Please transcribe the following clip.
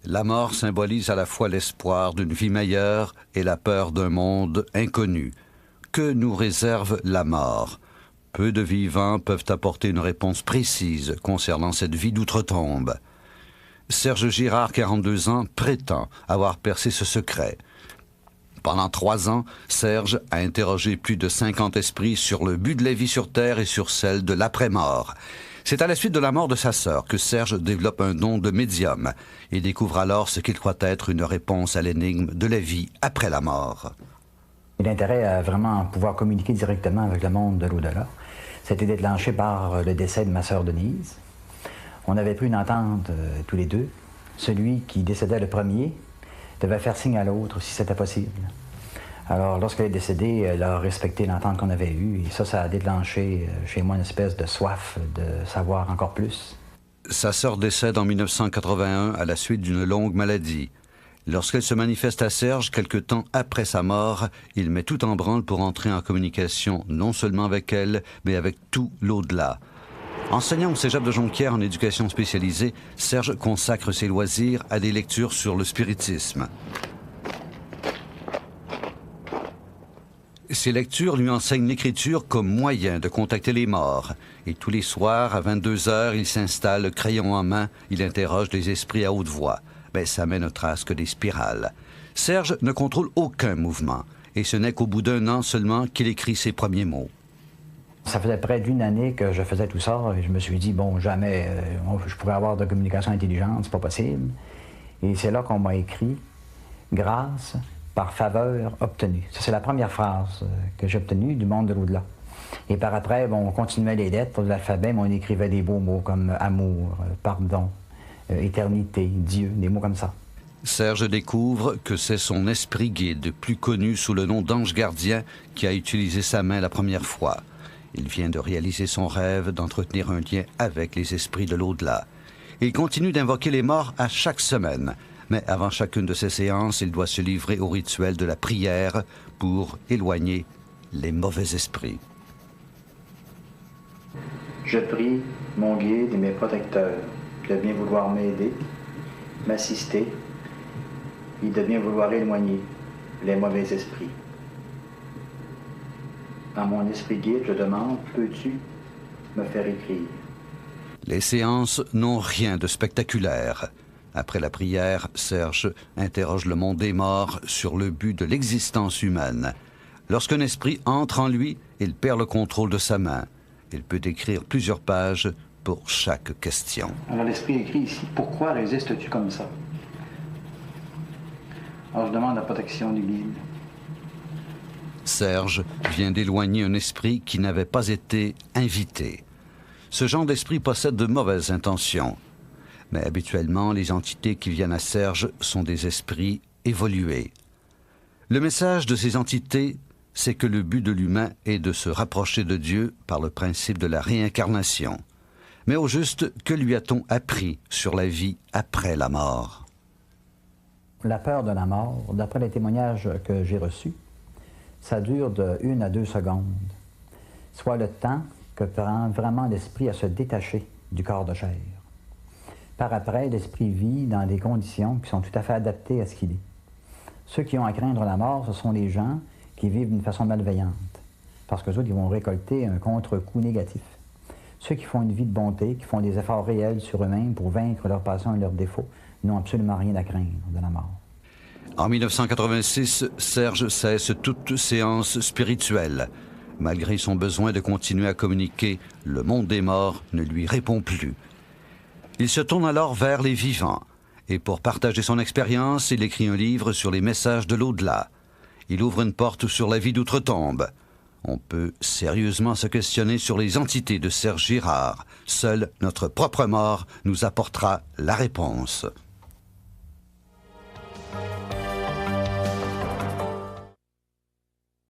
La mort symbolise à la fois l'espoir d'une vie meilleure et la peur d'un monde inconnu. Que nous réserve la mort? Peu de vivants peuvent apporter une réponse précise concernant cette vie d'outre-tombe. Serge Girard, 42 ans, prétend avoir percé ce secret. Pendant 3 ans, Serge a interrogé plus de 50 esprits sur le but de la vie sur Terre et sur celle de l'après-mort. C'est à la suite de la mort de sa sœur que Serge développe un don de médium et découvre alors ce qu'il croit être une réponse à l'énigme de la vie après la mort. L'intérêt à vraiment pouvoir communiquer directement avec le monde de l'au-delà, c'était déclenché par le décès de ma sœur Denise. On avait pris une entente tous les deux. Celui qui décédait le premier devait faire signe à l'autre si c'était possible. Alors, lorsqu'elle est décédée, elle a respecté l'entente qu'on avait eue, et ça a déclenché chez moi une espèce de soif de savoir encore plus. Sa sœur décède en 1981 à la suite d'une longue maladie. Lorsqu'elle se manifeste à Serge, quelque temps après sa mort, il met tout en branle pour entrer en communication non seulement avec elle, mais avec tout l'au-delà. Enseignant au cégep de Jonquière en éducation spécialisée, Serge consacre ses loisirs à des lectures sur le spiritisme. Ces lectures lui enseignent l'écriture comme moyen de contacter les morts. Et tous les soirs, à 22 heures, il s'installe, crayon en main, il interroge les esprits à haute voix. Mais ça ne trace que des spirales. Serge ne contrôle aucun mouvement. Et ce n'est qu'au bout d'1 an seulement qu'il écrit ses premiers mots. Ça faisait près d'1 année que je faisais tout ça, et je me suis dit, bon, jamais je pourrais avoir de communication intelligente, c'est pas possible. Et c'est là qu'on m'a écrit « Grâce par faveur obtenue ». Ça, c'est la première phrase que j'ai obtenue du monde de l'au-delà. Et par après, bon, on continuait les lettres de l'alphabet, mais on écrivait des beaux mots comme « amour »,« pardon »,« éternité »,« Dieu », des mots comme ça. Serge découvre que c'est son esprit guide, plus connu sous le nom d'ange gardien, qui a utilisé sa main la première fois. Il vient de réaliser son rêve d'entretenir un lien avec les esprits de l'au-delà. Il continue d'invoquer les morts à chaque semaine. Mais avant chacune de ces séances, il doit se livrer au rituel de la prière pour éloigner les mauvais esprits. Je prie mon guide et mes protecteurs de bien vouloir m'aider, m'assister et de bien vouloir éloigner les mauvais esprits. À mon esprit guide, je demande, peux-tu me faire écrire? Les séances n'ont rien de spectaculaire. Après la prière, Serge interroge le monde des morts sur le but de l'existence humaine. Lorsqu'un esprit entre en lui, il perd le contrôle de sa main. Il peut écrire plusieurs pages pour chaque question. Alors l'esprit écrit ici, pourquoi résistes-tu comme ça? Alors je demande la protection du guide. Serge vient d'éloigner un esprit qui n'avait pas été invité. Ce genre d'esprit possède de mauvaises intentions. Mais habituellement, les entités qui viennent à Serge sont des esprits évolués. Le message de ces entités, c'est que le but de l'humain est de se rapprocher de Dieu par le principe de la réincarnation. Mais au juste, que lui a-t-on appris sur la vie après la mort? La peur de la mort, d'après les témoignages que j'ai reçus, ça dure de 1 à 2 secondes, soit le temps que prend vraiment l'esprit à se détacher du corps de chair. Par après, l'esprit vit dans des conditions qui sont tout à fait adaptées à ce qu'il est. Ceux qui ont à craindre la mort, ce sont les gens qui vivent d'une façon malveillante, parce qu'eux autres, ils vont récolter un contre-coup négatif. Ceux qui font une vie de bonté, qui font des efforts réels sur eux-mêmes pour vaincre leurs passions et leurs défauts, n'ont absolument rien à craindre de la mort. En 1986, Serge cesse toute séance spirituelle. Malgré son besoin de continuer à communiquer, le monde des morts ne lui répond plus. Il se tourne alors vers les vivants. Et pour partager son expérience, il écrit un livre sur les messages de l'au-delà. Il ouvre une porte sur la vie d'outre-tombe. On peut sérieusement se questionner sur les entités de Serge Girard. Seule notre propre mort nous apportera la réponse.